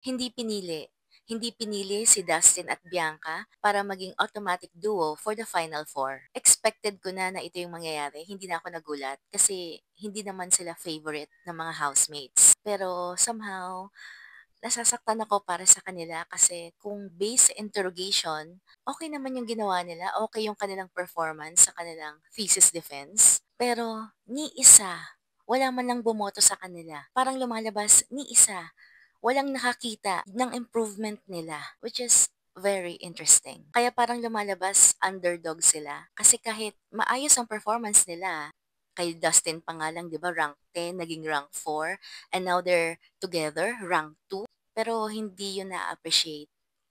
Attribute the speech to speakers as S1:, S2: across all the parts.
S1: Hindi pinili. Hindi pinili si Dustin at Bianca para maging automatic duo for the Final Four. Expected ko na na ito yung mangyayari. Hindi na ako nagulat kasi hindi naman sila favorite ng mga housemates. Pero somehow, nasasaktan ako para sa kanila kasi kung based sa interrogation, okay naman yung ginawa nila, okay yung kanilang performance sa kanilang thesis defense. Pero ni isa, wala man lang bumoto sa kanila. Parang lumalabas, ni isa, walang nakakita ng improvement nila, which is very interesting. Kaya parang lumalabas underdog sila. Kasi kahit maayos ang performance nila, kay Dustin pa nga lang, di ba, rank 10, naging rank 4, and now they're together, rank 2, pero hindi yun na-appreciate.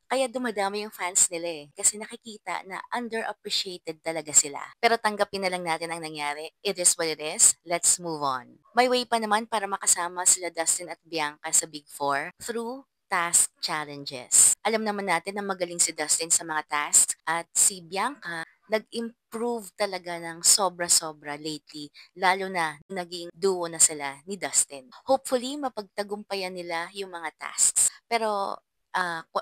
S1: Kaya dumadami yung fans nila eh. Kasi nakikita na underappreciated talaga sila. Pero tanggapin na lang natin ang nangyari. It is what it is. Let's move on. May way pa naman para makasama sila Dustin at Bianca sa Big Four through task challenges. Alam naman natin na magaling si Dustin sa mga tasks at si Bianca nag-improve talaga ng sobra-sobra lately, lalo na naging duo na sila ni Dustin. Hopefully, mapagtagumpayan nila yung mga tasks. Pero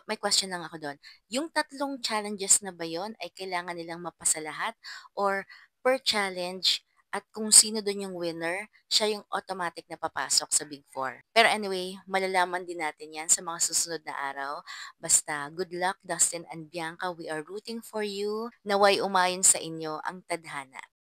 S1: may question lang ako do'n. Yung tatlong challenges na ba yun ay kailangan nilang mapasa lahat or per challenge at kung sino do'n yung winner, siya yung automatic na papasok sa Big Four. Pero anyway, malalaman din natin yan sa mga susunod na araw. Basta good luck Dustin and Bianca, we are rooting for you. Naway umayon sa inyo ang tadhana.